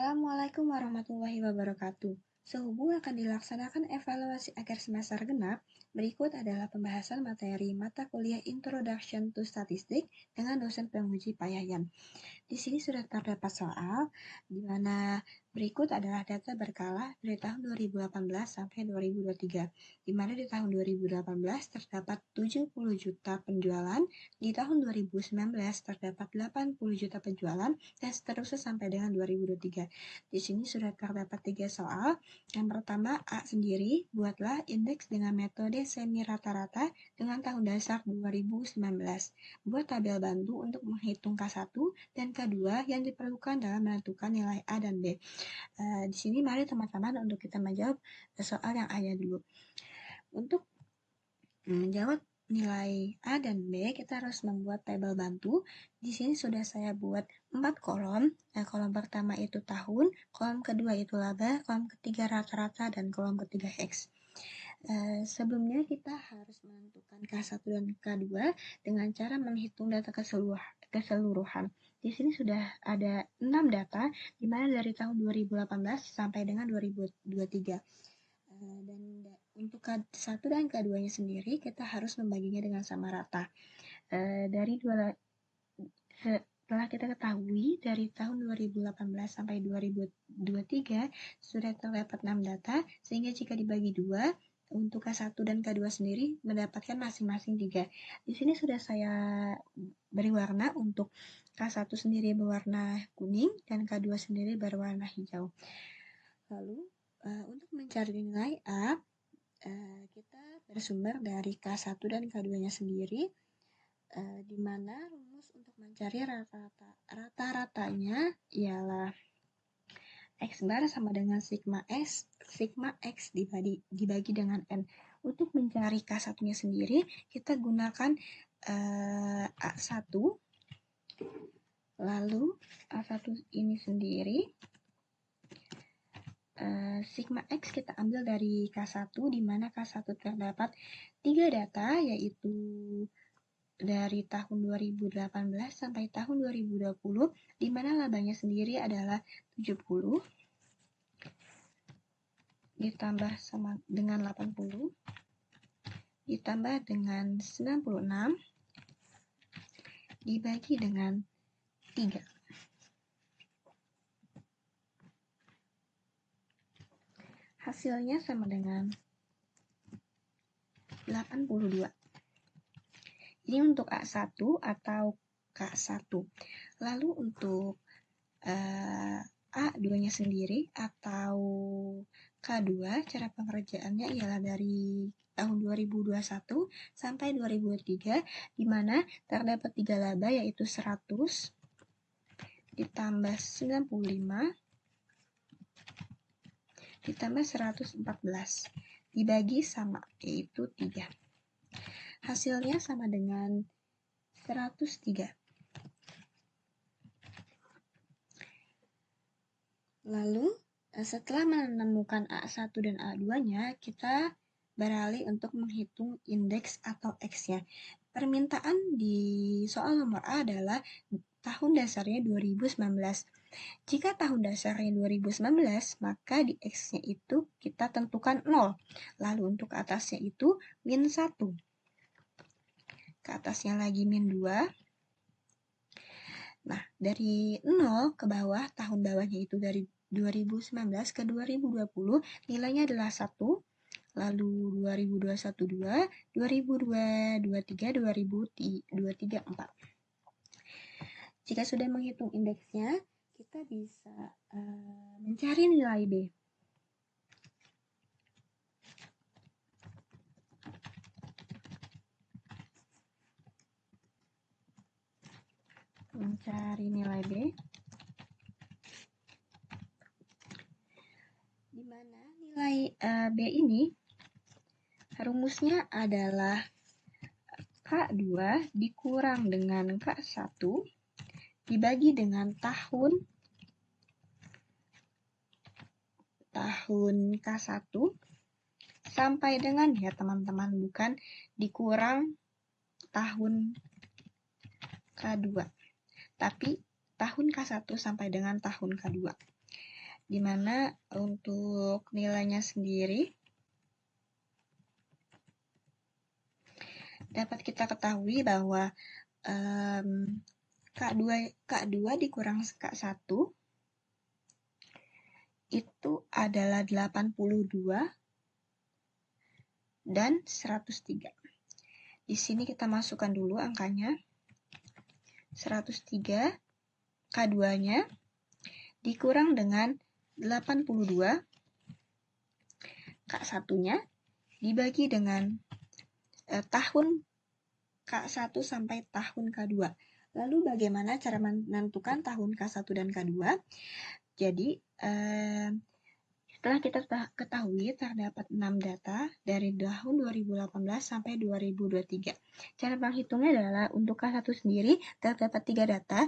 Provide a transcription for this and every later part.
Assalamualaikum warahmatullahi wabarakatuh. Sehubung akan dilaksanakan evaluasi akhir semester genap, berikut adalah pembahasan materi mata kuliah Introduction to Statistics dengan dosen penguji Pak Yahyan. Di sini sudah terdapat soal, di mana berikut adalah data berkala dari tahun 2018 sampai 2023, di mana di tahun 2018 terdapat 70 juta penjualan, di tahun 2019 terdapat 80 juta penjualan, dan seterusnya sampai dengan 2023. Di sini sudah terdapat 3 soal. Yang pertama, A sendiri, buatlah indeks dengan metode semi rata-rata dengan tahun dasar 2019. Buat tabel bantu untuk menghitung K1 dan K2 yang diperlukan dalam menentukan nilai A dan B. Di sini mari teman-teman untuk kita menjawab soal yang A-nya dulu. Untuk menjawab nilai A dan B, kita harus membuat tabel bantu. Di sini sudah saya buat 4 kolom. Kolom pertama itu tahun, kolom kedua itu laba, kolom ketiga rata-rata, dan kolom ketiga X. Sebelumnya kita harus menentukan K1 dan K2 dengan cara menghitung data keseluruhan. Di sini sudah ada 6 data, di mana dari tahun 2018 sampai dengan 2023. Dan untuk K1 dan K2-nya sendiri, kita harus membaginya dengan sama rata. Setelah kita ketahui, dari tahun 2018 sampai 2023, sudah terdapat 6 data, sehingga jika dibagi 2, untuk K1 dan K2 sendiri mendapatkan masing-masing 3. Di sini sudah saya beri warna, untuk K1 sendiri berwarna kuning dan K2 sendiri berwarna hijau. Lalu, untuk mencari nilai A, kita bersumber dari K1 dan K2-nya sendiri, di mana rumus untuk mencari rata-ratanya ialah X bar sama dengan sigma X dibagi dengan N. Untuk mencari K1-nya sendiri, kita gunakan A1, lalu A1 ini sendiri, sigma X kita ambil dari K1, di mana K1 terdapat 3 data, yaitu dari tahun 2018 sampai tahun 2020, di mana labanya sendiri adalah 70 ditambah sama dengan 80 ditambah dengan 96 dibagi dengan 3. Hasilnya sama dengan 82. Ini untuk A1 atau K1. Lalu untuk A2-nya sendiri atau K2, cara pengerjaannya ialah dari tahun 2021 sampai 2023, di mana terdapat 3 laba, yaitu 100 ditambah 95 ditambah 114 dibagi sama, yaitu 3. Hasilnya sama dengan 103. Lalu, setelah menemukan A1 dan A2-nya, kita beralih untuk menghitung indeks atau X-nya. Permintaan di soal nomor A adalah tahun dasarnya 2019. Jika tahun dasarnya 2019, maka di X-nya itu kita tentukan 0. Lalu untuk atasnya itu min 1. Ke atasnya lagi min 2. Nah, dari 0 ke bawah, tahun bawahnya itu dari 2019 ke 2020, nilainya adalah 1. Lalu 2021 2, 2023, 2023 4. Jika sudah menghitung indeksnya, kita bisa mencari nilai B. Mencari nilai B, di mana nilai B ini rumusnya adalah K2 dikurang dengan K1 dibagi dengan tahun K1 sampai dengan, ya teman-teman, bukan dikurang tahun K2, tapi tahun K1 sampai dengan tahun K2. di mana untuk nilainya sendiri dapat kita ketahui bahwa K2 dikurang K1 itu adalah 82 dan 103. Di sini kita masukkan dulu angkanya. 103 K2-nya dikurang dengan 82 K1-nya dibagi dengan tahun K1 sampai tahun K2. Lalu bagaimana cara menentukan tahun K1 dan K2? Jadi, setelah kita ketahui terdapat 6 data dari tahun 2018 sampai 2023. Cara menghitungnya adalah untuk K1 sendiri terdapat 3 data.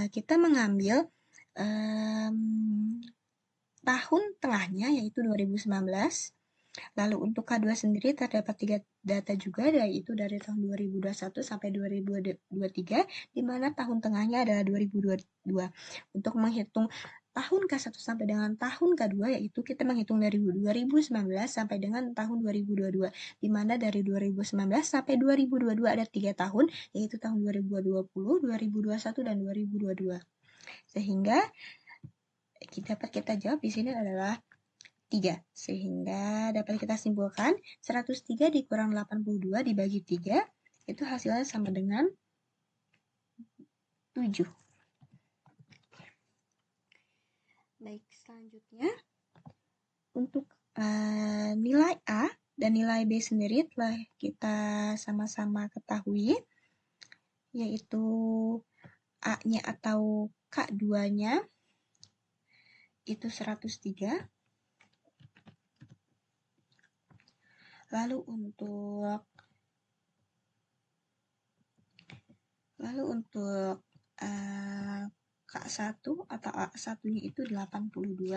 Kita mengambil tahun tengahnya yaitu 2019. Lalu untuk K2 sendiri terdapat 3 data juga, yaitu dari tahun 2021 sampai 2023, di mana tahun tengahnya adalah 2022. Untuk menghitung tahun K1 sampai dengan tahun K2, yaitu kita menghitung dari 2019 sampai dengan tahun 2022, di mana dari 2019 sampai 2022 ada 3 tahun, yaitu tahun 2020, 2021, dan 2022. Sehingga dapat kita jawab di sini adalah 3. Sehingga dapat kita simpulkan 103 dikurang 82 dibagi 3 itu hasilnya sama dengan 7. Baik, selanjutnya untuk nilai A dan nilai B sendiri telah kita sama-sama ketahui, yaitu A-nya atau K2-nya itu 103. Lalu untuk K1 atau A1-nya itu 82.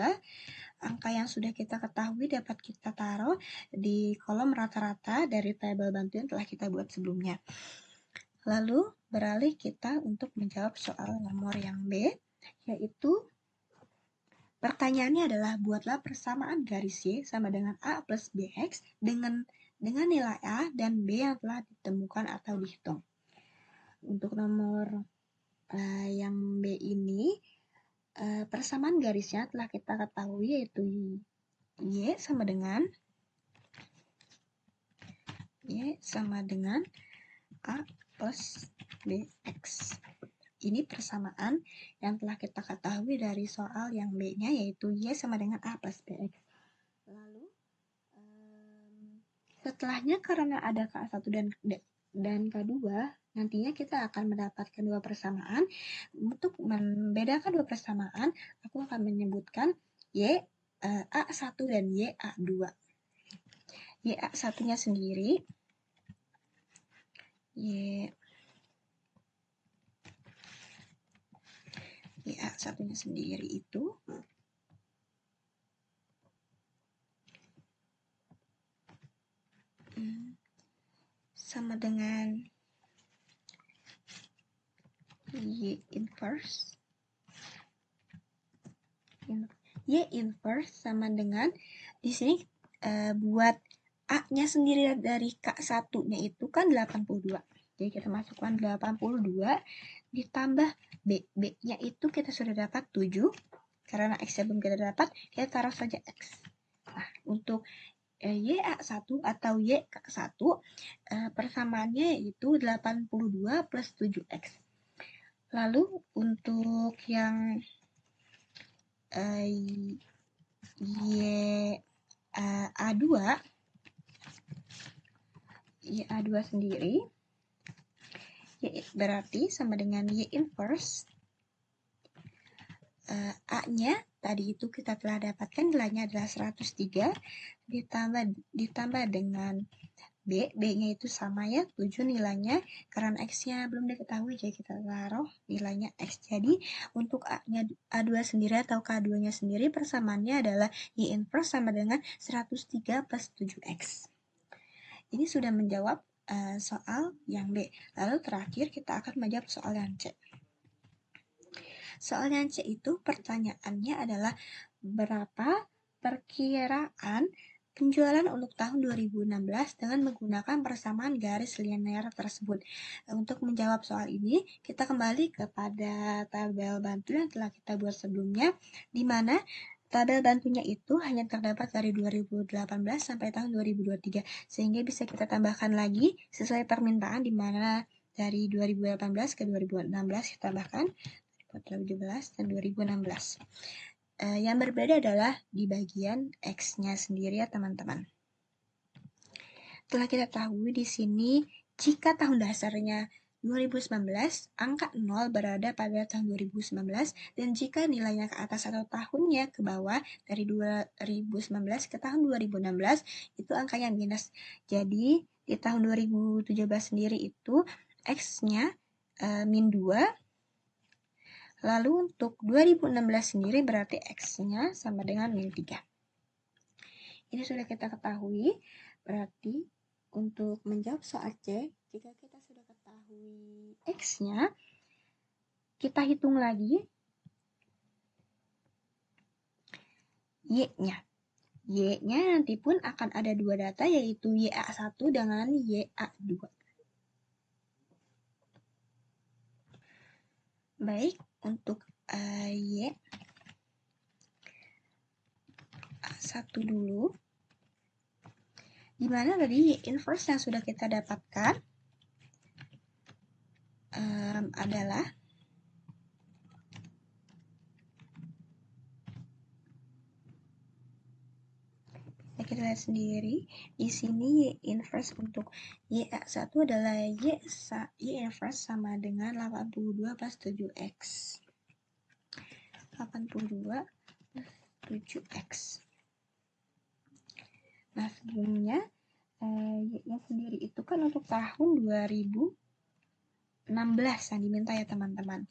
Angka yang sudah kita ketahui dapat kita taruh di kolom rata-rata dari tabel bantuan telah kita buat sebelumnya. Lalu beralih kita untuk menjawab soal nomor yang B, yaitu pertanyaannya adalah buatlah persamaan garis Y sama dengan A plus BX dengan nilai A dan B yang telah ditemukan atau dihitung. Untuk nomor yang B ini, persamaan garisnya telah kita ketahui yaitu Y sama dengan A plus BX. Ini persamaan yang telah kita ketahui dari soal yang B-nya, yaitu Y sama dengan A plus BX. Lalu, setelahnya karena ada K1 dan K2, nantinya kita akan mendapatkan dua persamaan. Untuk membedakan dua persamaan, aku akan menyebutkan Y A1 dan Y A2. Y A1-nya sendiri, Y A1-nya sendiri itu sama dengan Y inverse. Y inverse sama dengan, di sini buat A-nya sendiri dari K1-nya itu kan 82. Jadi kita masukkan 82 ditambah B. B-nya itu kita sudah dapat 7. Karena X-nya belum kita dapat, kita taruh saja X. Nah, untuk YA1 atau YK1, persamaannya yaitu 82 plus 7X. Lalu untuk yang YA2 sendiri, Y berarti sama dengan Y inverse. A-nya tadi itu kita telah dapatkan nilainya adalah 103 ditambah dengan B. B-nya itu sama ya, 7 nilainya. Karena X-nya belum diketahui, jadi kita taruh nilainya X. Jadi untuk A-nya A2 sendiri atau K2-nya sendiri persamaannya adalah Y inverse sama dengan 103 plus 7X. Ini sudah menjawab soal yang B. Lalu terakhir kita akan menjawab soal yang C. Soal yang C itu pertanyaannya adalah berapa perkiraan penjualan untuk tahun 2016 dengan menggunakan persamaan garis linear tersebut. Untuk menjawab soal ini, kita kembali kepada tabel bantu yang telah kita buat sebelumnya, di mana tabel bantunya itu hanya terdapat dari 2018 sampai tahun 2023, sehingga bisa kita tambahkan lagi sesuai permintaan, di mana dari 2018 ke 2016 kita tambahkan 2017 dan 2016. Yang berbeda adalah di bagian X-nya sendiri ya teman-teman. Telah kita tahu di sini, jika tahun dasarnya 2019, angka 0 berada pada tahun 2019, dan jika nilainya ke atas atau tahunnya ke bawah dari 2019 ke tahun 2016, itu angkanya minus. Jadi, di tahun 2017 sendiri itu X-nya min 2, lalu untuk 2016 sendiri berarti X-nya sama dengan min 3. Ini sudah kita ketahui, berarti untuk menjawab soal C, jika kita sudah ketahui X-nya, kita hitung lagi Y-nya. Y-nya nanti pun akan ada dua data, yaitu YA1 dengan YA2. Baik, untuk Y1 dulu. Di mana tadi inverse yang sudah kita dapatkan adalah kita lihat sendiri di sini Y inverse untuk YA1 adalah Y inverse sama dengan 82 plus 7X. 82 plus 7X. Nah, sebelumnya Y-nya sendiri itu kan untuk tahun 2016 yang diminta ya teman-teman.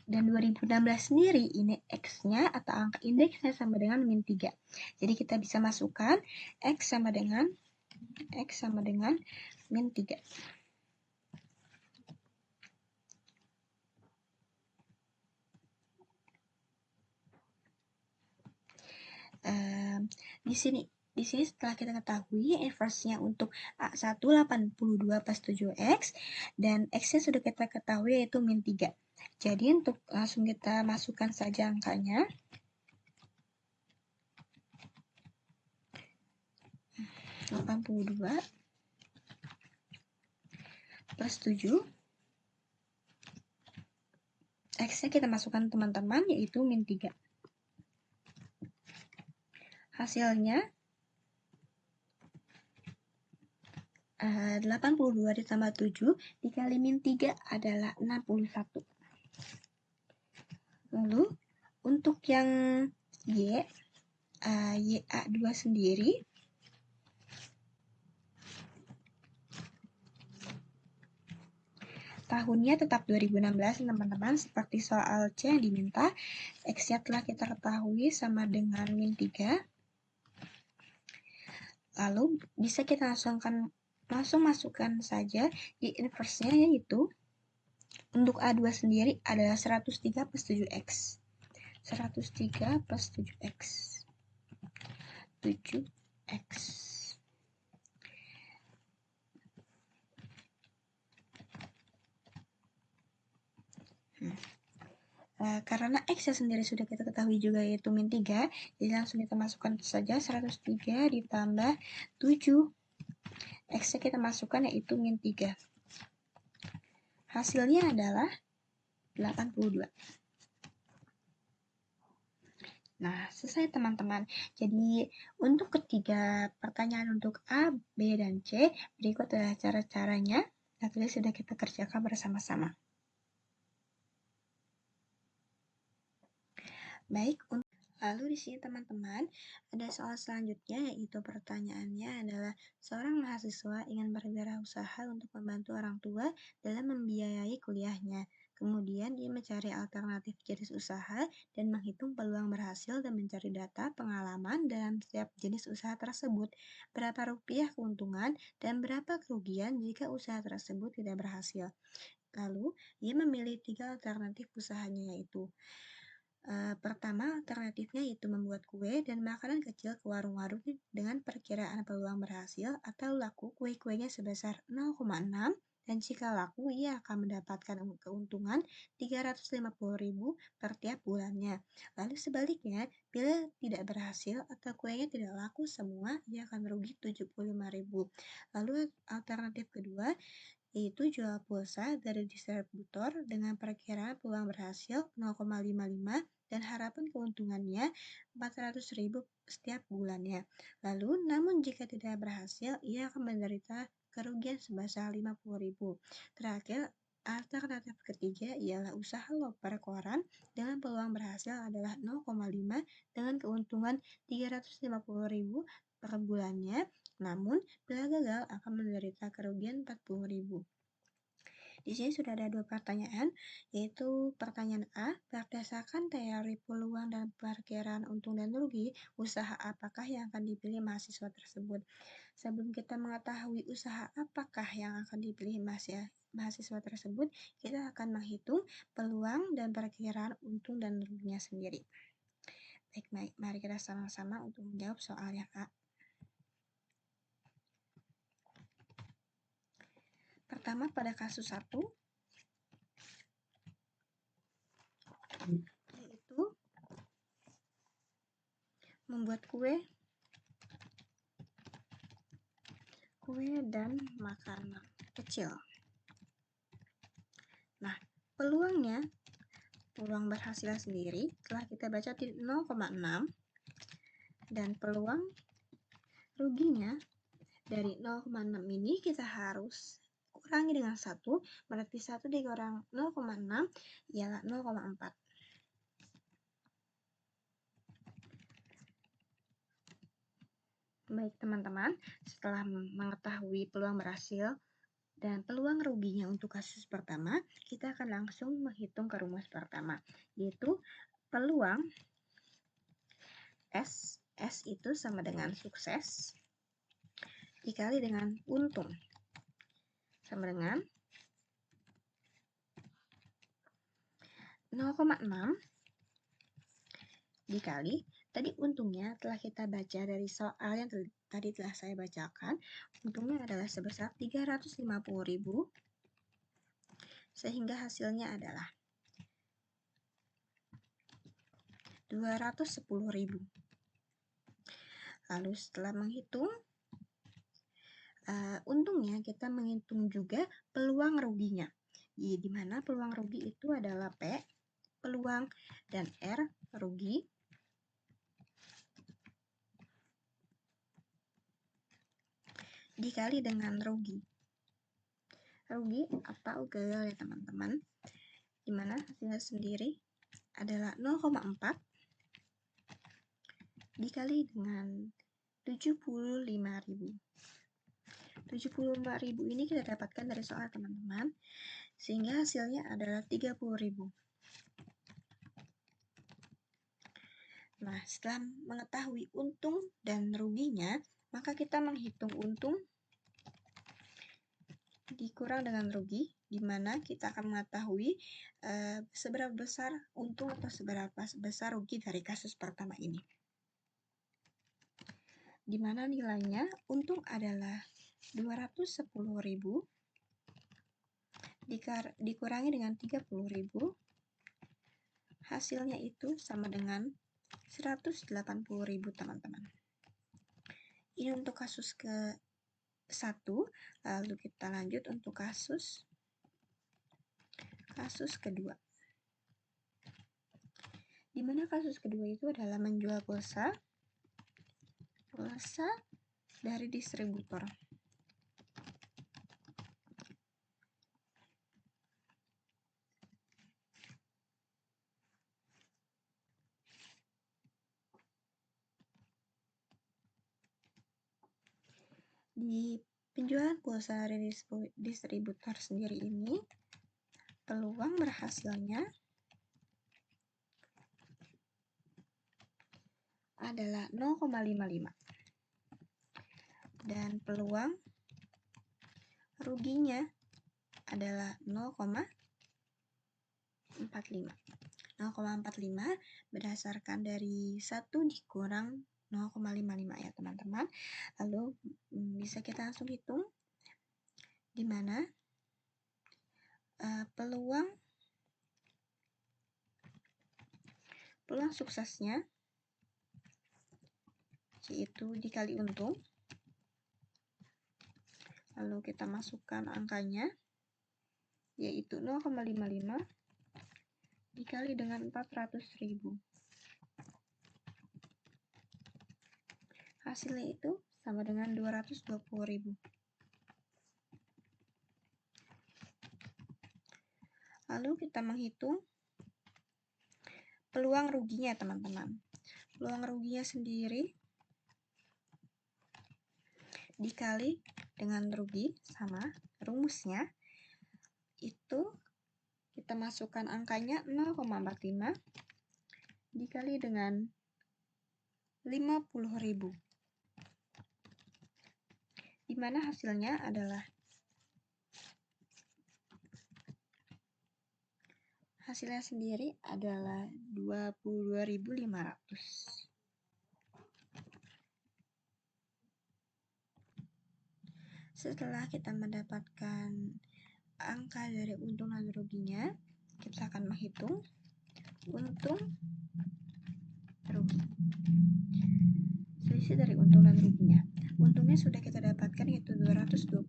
Dan 2016 sendiri ini X-nya atau angka indeksnya sama dengan min 3. Jadi kita bisa masukkan X sama dengan min 3. Di sini setelah kita ketahui inverse-nya untuk A1 82 plus 7X, dan X-nya sudah kita ketahui yaitu min 3. Jadi untuk langsung kita masukkan saja angkanya. (82 plus 7). X-nya kita masukkan teman-teman yaitu min 3. Hasilnya 82 ditambah 7 dikali min 3 adalah 61. Lalu untuk yang YA2 sendiri tahunnya tetap 2016 teman-teman, seperti soal C yang diminta. X-nya telah kita ketahui sama dengan min 3. Lalu bisa kita langsung masukkan saja di inverse-nya, yaitu untuk A2 sendiri adalah 103 plus 7X. 103 plus 7X. 7X. Karena X sendiri sudah kita ketahui juga yaitu min 3, jadi langsung kita masukkan saja 103 ditambah 7. X-nya kita masukkan yaitu min 3. Hasilnya adalah 82. Nah, selesai teman-teman. Jadi, untuk ketiga pertanyaan untuk A, B, dan C, berikut adalah cara-caranya. Tadi sudah kita kerjakan bersama-sama. Baik, lalu di sini teman-teman ada soal selanjutnya, yaitu pertanyaannya adalah seorang mahasiswa ingin berwirausaha untuk membantu orang tua dalam membiayai kuliahnya. Kemudian dia mencari alternatif jenis usaha dan menghitung peluang berhasil dan mencari data pengalaman dalam setiap jenis usaha tersebut. Berapa rupiah keuntungan dan berapa kerugian jika usaha tersebut tidak berhasil. Lalu, ia memilih 3 alternatif usahanya yaitu pertama, alternatifnya yaitu membuat kue dan makanan kecil ke warung-warung dengan perkiraan peluang berhasil atau laku kue-kuenya sebesar 0,6 dan jika laku ia akan mendapatkan keuntungan 350.000 per tiap bulannya. Lalu sebaliknya, bila tidak berhasil atau kuenya tidak laku semua, ia akan merugi 75.000. Lalu alternatif kedua yaitu jual pulsa dari distributor dengan perkiraan peluang berhasil 0,55 dan harapan keuntungannya 400.000 setiap bulannya. Lalu, namun jika tidak berhasil, ia akan menderita kerugian sebesar 50.000. Terakhir, alternatif ketiga ialah usaha loper koran dengan peluang berhasil adalah 0,5 dengan keuntungan 350.000 per bulannya, namun bila gagal akan menderita kerugian 40.000. Di sini sudah ada 2 pertanyaan, yaitu pertanyaan A, berdasarkan teori peluang dan perkiraan untung dan rugi, usaha apakah yang akan dipilih mahasiswa tersebut? Sebelum kita mengetahui usaha apakah yang akan dipilih mahasiswa tersebut, kita akan menghitung peluang dan perkiraan untung dan ruginya sendiri. Baik, mari kita sama-sama untuk menjawab soal yang A. Pertama, pada kasus 1, yaitu membuat kue dan makanan kecil. Nah, peluang berhasilnya sendiri telah kita baca di 0,6 dan peluang ruginya dari 0,6 ini kita harus kurangi dengan 1, berarti 1 dikurang 0,6 ialah 0,4. Baik teman-teman, setelah mengetahui peluang berhasil dan peluang ruginya untuk kasus pertama, kita akan langsung menghitung ke rumus pertama, yaitu peluang S itu sama dengan sukses dikali dengan untung sama dengan 0,6 dikali, tadi untungnya telah kita baca dari soal yang tadi telah saya bacakan, untungnya adalah sebesar 350.000, sehingga hasilnya adalah 210.000. Lalu setelah menghitung untungnya, kita menghitung juga peluang ruginya, di mana peluang rugi itu adalah P, peluang, dan R, rugi, dikali dengan rugi. Rugi atau gagal ya teman-teman, dimana hasilnya sendiri adalah 0,4 dikali dengan 75.000. 75.000 ini kita dapatkan dari soal teman-teman, sehingga hasilnya adalah 30.000. Nah, setelah mengetahui untung dan ruginya, maka kita menghitung untung dikurang dengan rugi, di mana kita akan mengetahui seberapa besar untung atau seberapa besar rugi dari kasus pertama ini. Di mana nilainya untung adalah 210.000 dikurangi dengan 30.000, hasilnya itu sama dengan 180.000 teman-teman. Ini untuk kasus ke-1, lalu kita lanjut untuk kasus kedua. Di mana kasus kedua itu adalah menjual pulsa dari distributor. Di penjualan pulsa dari distributor sendiri ini, peluang berhasilnya adalah 0,55 dan peluang ruginya adalah 0,45. 0,45 berdasarkan dari 1 dikurang 0,55 ya teman-teman. Lalu bisa kita langsung hitung di mana peluang suksesnya yaitu dikali untung. Lalu kita masukkan angkanya yaitu 0,55 dikali dengan 400.000. Hasilnya itu sama dengan 220.000. Lalu kita menghitung peluang ruginya teman-teman. Peluang ruginya sendiri dikali dengan rugi sama rumusnya itu kita masukkan angkanya 0,45 dikali dengan 50.000, di mana hasilnya adalah sendiri adalah 22.500. Setelah kita mendapatkan angka dari untung dan ruginya, kita akan menghitung untung rugi. Selisih dari untung dan ruginya. Untungnya sudah kita dapatkan yaitu 220.000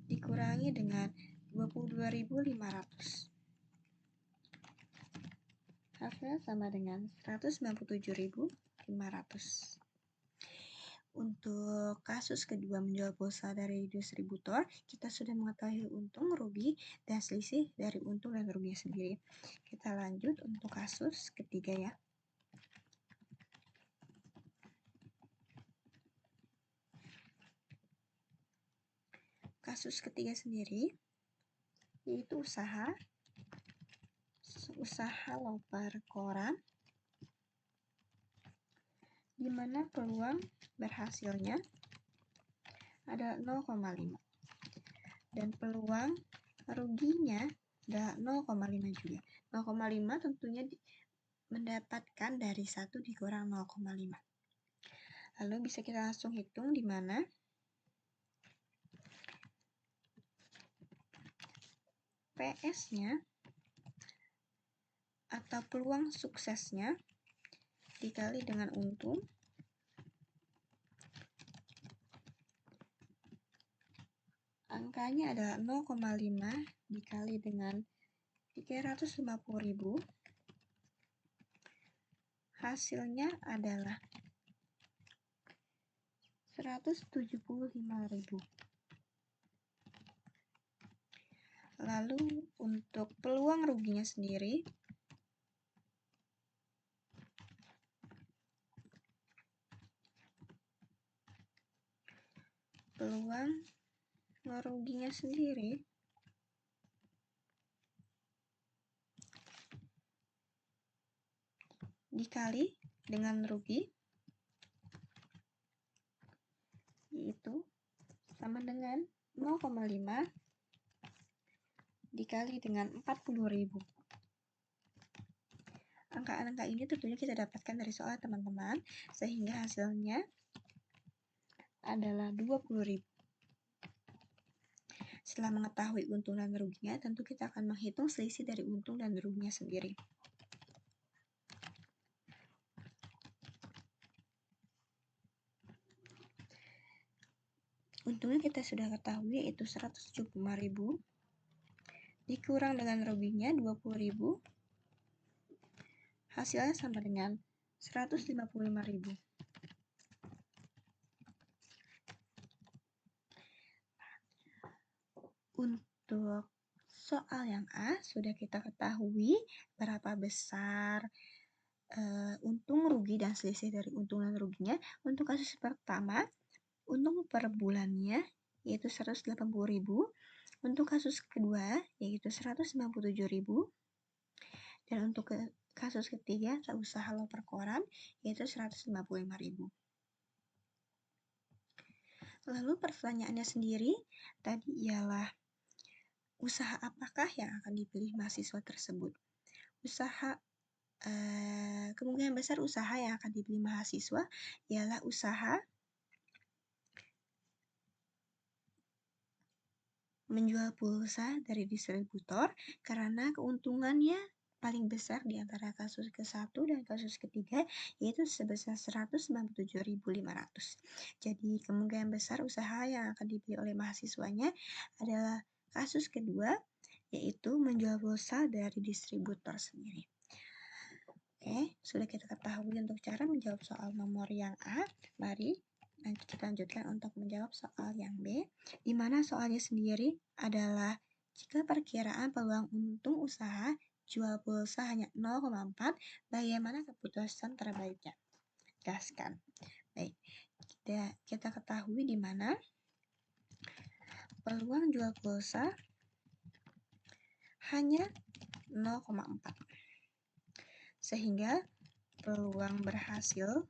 dikurangi dengan 22.500. Hasilnya sama dengan 197.500. Untuk kasus kedua menjual pulsa dari distributor, kita sudah mengetahui untung, rugi, dan selisih dari untung dan ruginya sendiri. Kita lanjut untuk kasus ketiga ya. Kasus ketiga sendiri yaitu usaha loper koran, di mana peluang berhasilnya ada 0,5 dan peluang ruginya ada 0,5 juga. 0,5 tentunya mendapatkan dari 1 dikurang 0,5. Lalu bisa kita langsung hitung di mana PS-nya atau peluang suksesnya dikali dengan untung angkanya adalah 0,5 dikali dengan 350.000. Hasilnya adalah 175.000. Lalu untuk peluang ruginya sendiri dikali dengan rugi yaitu sama dengan 0,5 dikali dengan 40.000. Angka-angka ini tentunya kita dapatkan dari soal teman-teman, sehingga hasilnya adalah 20.000. Setelah mengetahui untung dan ruginya, tentu kita akan menghitung selisih dari untung dan ruginya sendiri. Untungnya kita sudah ketahui yaitu 175.000 dikurang dengan ruginya 20.000. Hasilnya sama dengan 155.000. Untuk soal yang A sudah kita ketahui berapa besar untung, rugi, dan selisih dari untung dan ruginya. Untuk kasus pertama, untung per bulannya yaitu 180.000. Untuk kasus kedua yaitu 197.000. Dan untuk kasus ketiga, usaha loper koran yaitu 155.000. Lalu pertanyaannya sendiri tadi ialah usaha apakah yang akan dipilih mahasiswa tersebut? Kemungkinan besar usaha yang akan dipilih mahasiswa ialah usaha menjual pulsa dari distributor karena keuntungannya paling besar di antara kasus ke-1 dan kasus ketiga, yaitu sebesar 197.500. Jadi kemungkinan besar usaha yang akan dipilih oleh mahasiswanya adalah kasus kedua, yaitu menjual pulsa dari distributor sendiri. Oke, sudah kita ketahui untuk cara menjawab soal nomor yang A. Mari kita lanjutkan untuk menjawab soal yang B, di mana soalnya sendiri adalah jika perkiraan peluang untung usaha jual pulsa hanya 0,4, bagaimana keputusan terbaiknya? Jelaskan. Baik, kita ketahui di mana peluang jual pulsa hanya 0,4. Sehingga peluang berhasil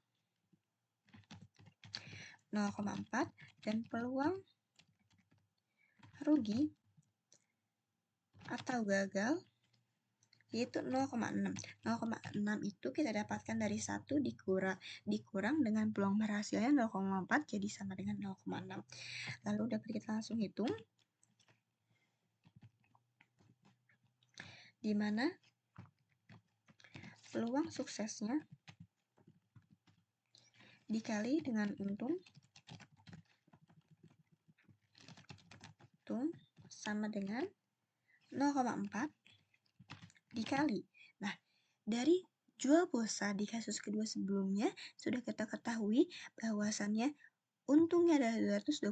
0,4 dan peluang rugi atau gagal yaitu 0,6. 0,6 itu kita dapatkan dari 1 dikurang dengan peluang berhasilnya 0,4 jadi sama dengan 0,6. Lalu dapat kita langsung hitung di mana peluang suksesnya dikali dengan untung sama dengan 0,4 dikali. Nah, dari jual pulsa di kasus kedua sebelumnya sudah kita ketahui bahwasannya untungnya adalah 220.000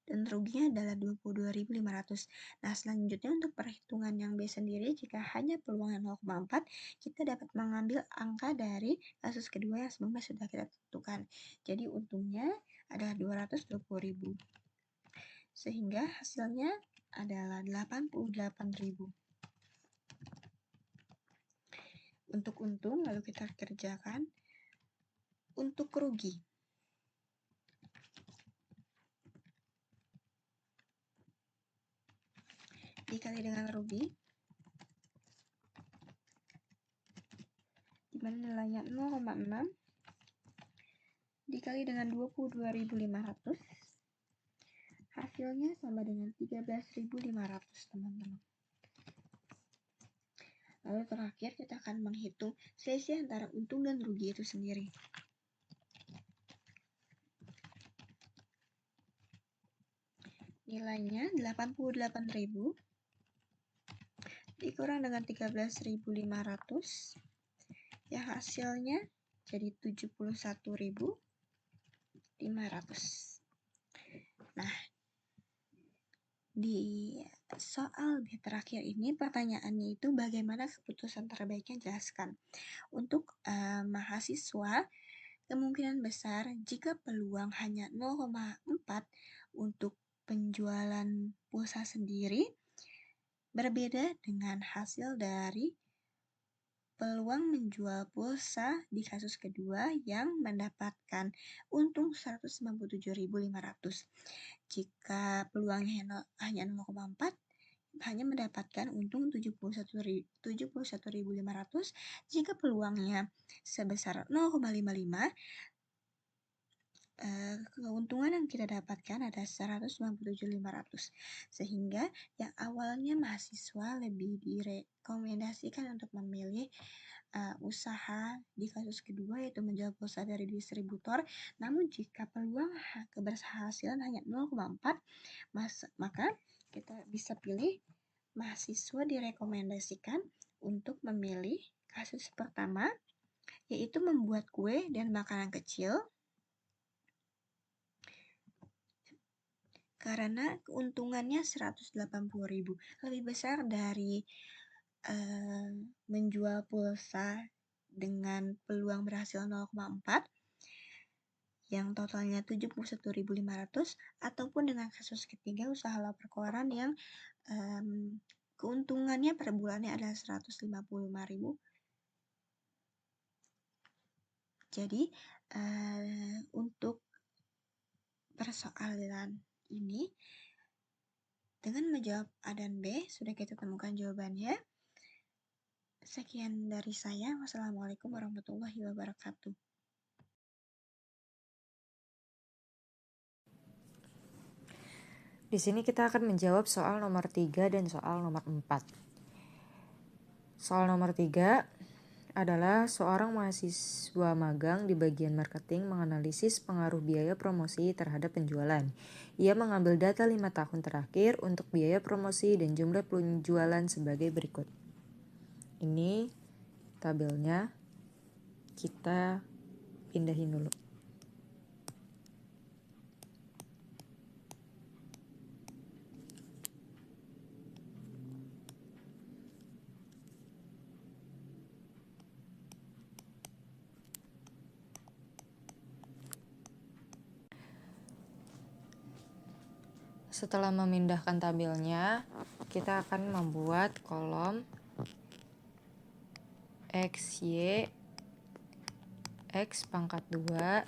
dan ruginya adalah 22.500. Nah, selanjutnya untuk perhitungan yang B sendiri, jika hanya peluangnya 0,4, kita dapat mengambil angka dari kasus kedua yang sebelumnya sudah kita tentukan. Jadi untungnya adalah 220.000. Sehingga hasilnya adalah 88.000. Untuk untung, lalu kita kerjakan untuk rugi. Dikali dengan rugi, di mana nilainya 0,6 dikali dengan 22.500, hasilnya sama dengan 13.500, teman-teman. Lalu terakhir kita akan menghitung selisih antara untung dan rugi itu sendiri. Nilainya 88.000 dikurang dengan 13.500, yang hasilnya jadi 71.500. Nah, di soal B terakhir ini pertanyaannya itu bagaimana keputusan terbaiknya, jelaskan. Untuk mahasiswa, kemungkinan besar jika peluang hanya 0,4 untuk penjualan pulsa sendiri berbeda dengan hasil dari peluang menjual pulsa di kasus kedua yang mendapatkan untung 197.500. Jika peluangnya hanya 0,4, hanya mendapatkan untung 71.500. Jika peluangnya sebesar 0,55, keuntungan yang kita dapatkan ada 197.500. Sehingga yang awalnya mahasiswa lebih direkomendasikan untuk memilih usaha di kasus kedua, yaitu menjual pulsa dari distributor. Namun jika peluang keberhasilan hanya 0,4, maka kita bisa pilih mahasiswa direkomendasikan untuk memilih kasus pertama, yaitu membuat kue dan makanan kecil, karena keuntungannya 180.000, lebih besar dari menjual pulsa dengan peluang berhasil 0,4 yang totalnya 71.500, ataupun dengan kasus ketiga usaha lapar koran yang keuntungannya per bulannya adalah 155.000. Jadi untuk persoalan ini dengan menjawab A dan B. Sudah kita temukan jawabannya. Sekian dari saya. Wassalamualaikum warahmatullahi wabarakatuh. Di sini kita akan menjawab soal nomor 3 dan soal nomor 4. Soal nomor 3 adalah seorang mahasiswa magang di bagian marketing menganalisis pengaruh biaya promosi terhadap penjualan. Ia mengambil data 5 tahun terakhir untuk biaya promosi dan jumlah penjualan sebagai berikut. Ini tabelnya, kita pindahin dulu. Setelah memindahkan tabelnya, kita akan membuat kolom X, Y, X pangkat 2,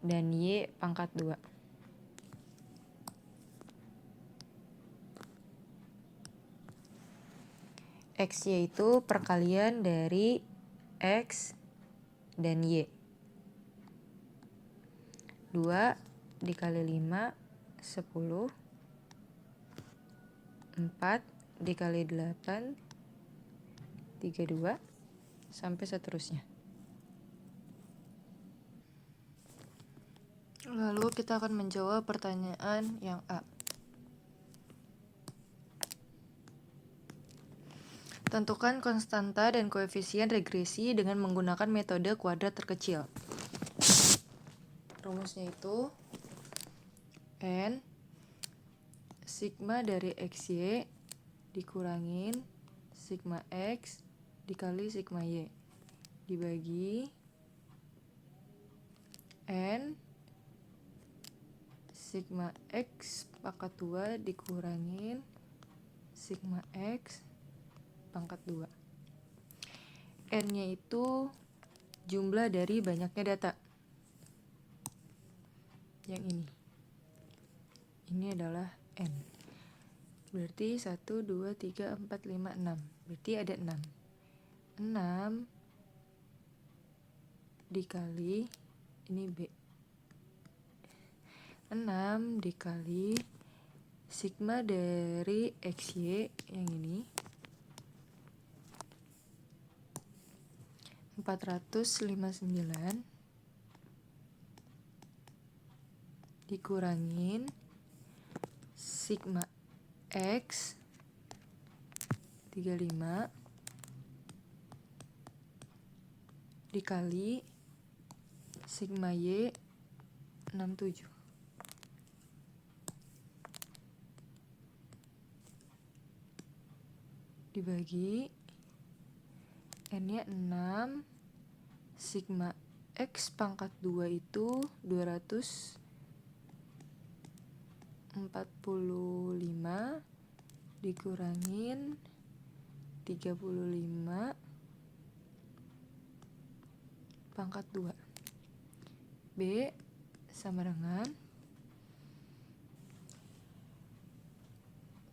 dan Y pangkat 2. X, Y itu perkalian dari X dan Y. 2 dikali 5, 10. 4 dikali 8, 32, sampai seterusnya. Lalu kita akan menjawab pertanyaan yang A. Tentukan konstanta dan koefisien regresi dengan menggunakan metode kuadrat terkecil. Rumusnya itu N sigma dari XY dikurangin sigma X dikali sigma Y dibagi N sigma X pangkat 2 dikurangin sigma X pangkat 2. N-nya itu jumlah dari banyaknya data. Yang ini. Ini adalah N. Berarti 1, 2, 3, 4, 5, 6. Berarti ada 6. 6 dikali, ini B. 6 dikali sigma dari XY yang ini 459 dikurangin sigma X 35 dikali sigma Y 67 dibagi N-nya 6 sigma X pangkat 2 itu 245 dikurangin 35 pangkat 2. B sama dengan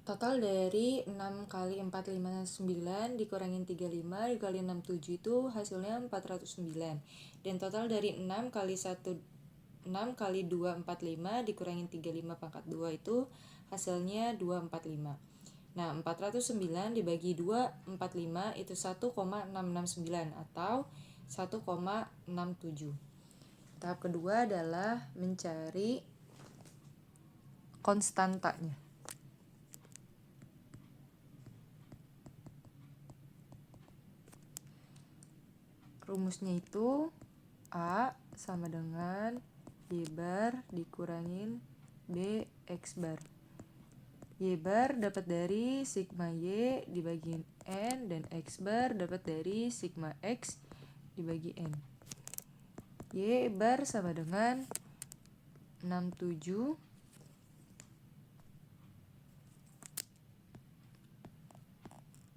total dari 6 kali 4, 5, 9 dikurangin 35 dikali 6, 7 itu hasilnya 409. Dan total dari 6 kali 1, 6 kali 2, 45 dikurangin 35 pangkat 2 itu hasilnya 245. Nah, 409 dibagi 245 itu 1,669 atau 1,67. Tahap kedua adalah mencari konstantanya. Rumusnya itu A sama dengan Y bar dikurangin B X bar. Y bar dapat dari sigma Y dibagi N dan X bar dapat dari sigma X dibagi N. Y bar sama dengan 67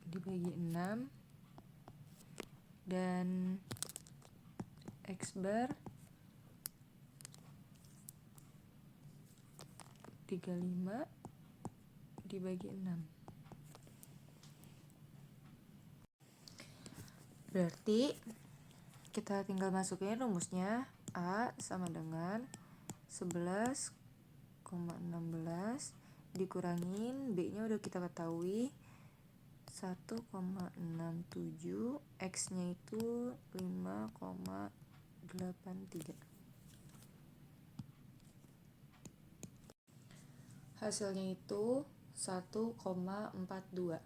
dibagi 6 dan X bar 35 dibagi 6. Berarti kita tinggal masukin rumusnya. A sama dengan 11,16 dikurangin B-nya udah kita ketahui 1,67, X-nya itu 5,83. Hasilnya itu 1,42.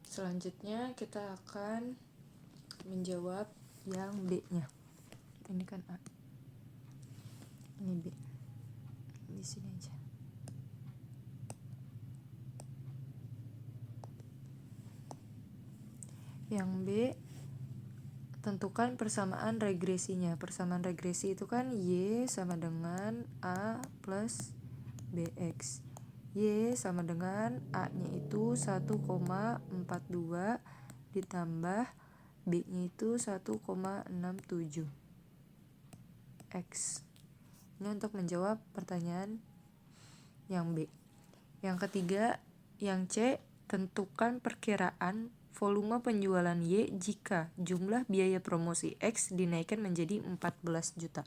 Selanjutnya kita akan menjawab yang B-nya. Ini kan A. Ini B. Di sini aja. Yang B, tentukan persamaan regresinya. Persamaan regresi itu kan Y sama dengan A plus BX. Y sama dengan A-nya itu 1,42 ditambah B-nya itu 1,67 X. Ini untuk menjawab pertanyaan yang B. Yang ketiga, yang C, tentukan perkiraan volume penjualan Y jika jumlah biaya promosi X dinaikkan menjadi 14 juta.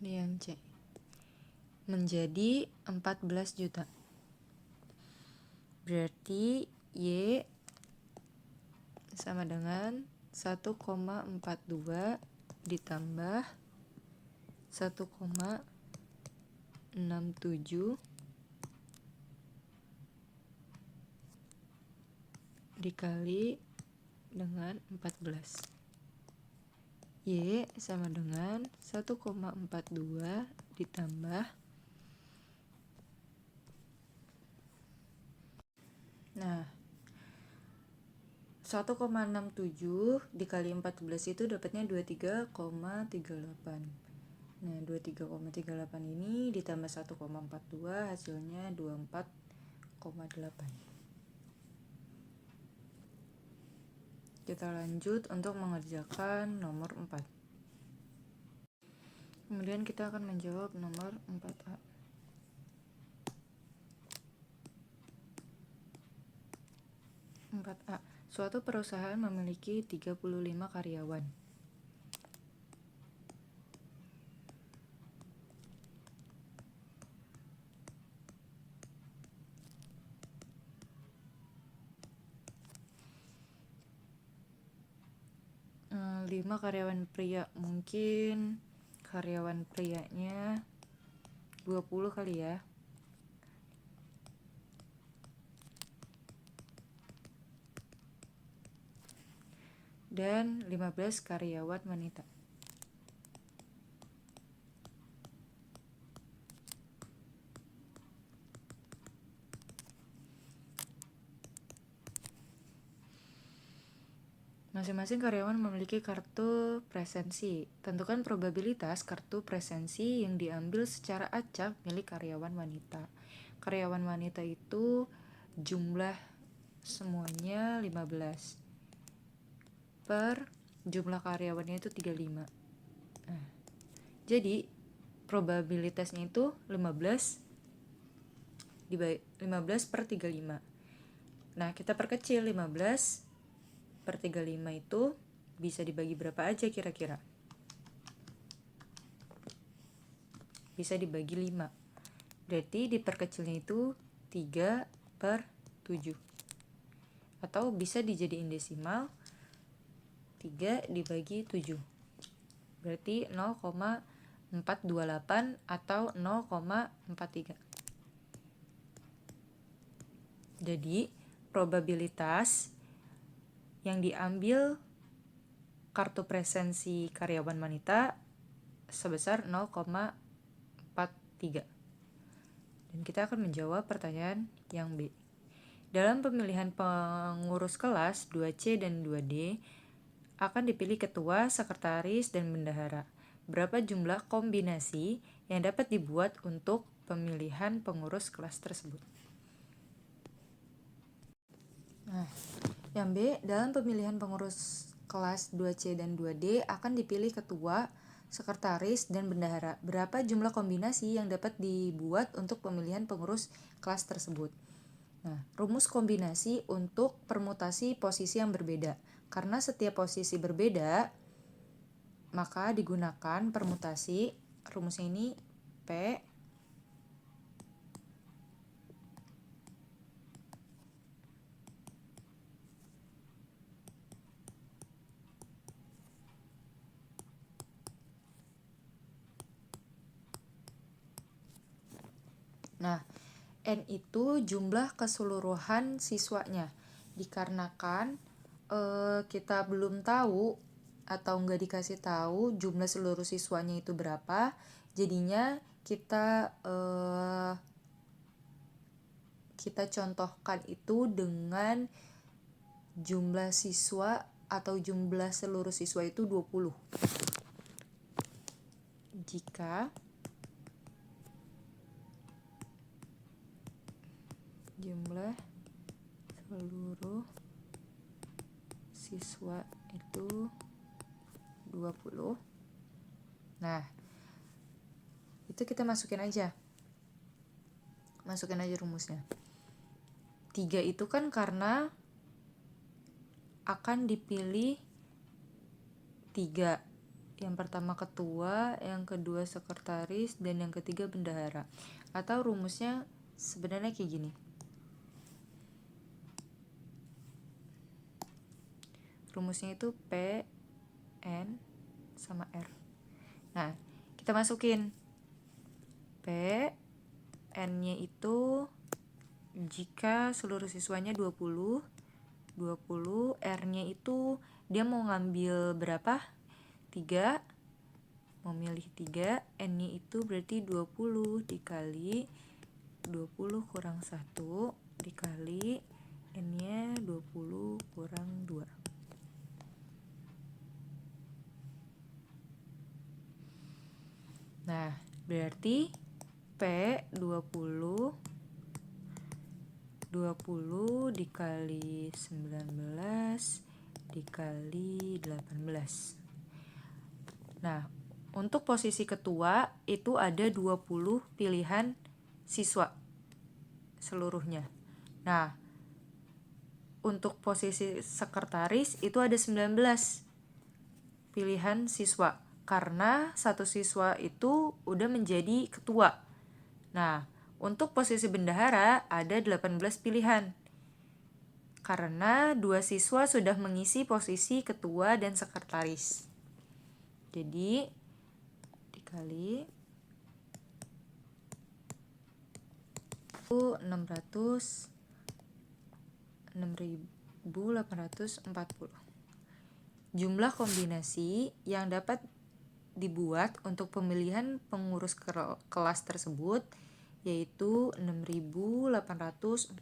Ini yang C. Menjadi 14 juta. Berarti Y sama dengan 1,42 ditambah 1,67 dikali dengan 14. Y sama dengan 1,42 ditambah 1,67 dikali 14 itu dapatnya 23,38. Nah, 23,38 ini ditambah 1,42 hasilnya 24,8. Kita lanjut untuk mengerjakan nomor 4. Kemudian kita akan menjawab nomor 4A. Suatu perusahaan memiliki 35 karyawan. Lima karyawan pria, mungkin karyawan prianya 20 kali ya. Dan 15 karyawan wanita. Masing-masing karyawan memiliki kartu presensi. Tentukan probabilitas kartu presensi yang diambil secara acak milik karyawan wanita. Karyawan wanita itu jumlah semuanya 15 per jumlah karyawannya itu 35. Jadi probabilitasnya itu 15 per 35. Nah, kita perkecil 15 per 35 itu bisa dibagi berapa aja kira-kira? Bisa dibagi 5. Berarti diperkecilnya itu 3 per 7. Atau bisa dijadiin desimal 3 dibagi 7. Berarti 0,428 atau 0,43. Jadi probabilitas yang diambil kartu presensi karyawan wanita sebesar 0,43. Dan kita akan menjawab pertanyaan yang B. Dalam pemilihan pengurus kelas 2C dan 2D akan dipilih ketua, sekretaris, dan bendahara. Berapa jumlah kombinasi yang dapat dibuat untuk pemilihan pengurus kelas tersebut? Nah, yang B, dalam pemilihan pengurus kelas 2C dan 2D akan dipilih ketua, sekretaris, dan bendahara. Berapa jumlah kombinasi yang dapat dibuat untuk pemilihan pengurus kelas tersebut? Nah, rumus kombinasi untuk permutasi posisi yang berbeda. Karena setiap posisi berbeda, maka digunakan permutasi. Rumusnya ini P Nah, N itu jumlah keseluruhan siswanya. Dikarenakan kita belum tahu atau nggak dikasih tahu jumlah seluruh siswanya itu berapa, jadinya kita contohkan itu dengan jumlah siswa atau jumlah seluruh siswa itu 20. Jika jumlah seluruh siswa itu 20. Nah, itu kita masukin aja rumusnya. 3 itu kan karena akan dipilih 3. Yang pertama ketua, yang kedua sekretaris, dan yang ketiga bendahara. Atau rumusnya sebenarnya kayak gini. Rumusnya itu P, N, sama R. Nah, kita masukin P, N-nya itu jika seluruh siswanya 20, R-nya itu dia mau ngambil berapa? 3, mau milih 3, N-nya itu berarti 20 dikali 20 kurang 1 dikali N-nya 20 kurang 2. Nah, berarti P 20 dikali 19 dikali 18. Nah, untuk posisi ketua itu ada 20 pilihan siswa seluruhnya. Nah, untuk posisi sekretaris itu ada 19 pilihan siswa. Karena satu siswa itu udah menjadi ketua. Nah, untuk posisi bendahara ada 18 pilihan. Karena 2 siswa sudah mengisi posisi ketua dan sekretaris. Jadi, dikali 6.840. Jumlah kombinasi yang dapat dibuat untuk pemilihan pengurus kelas tersebut yaitu 6.840.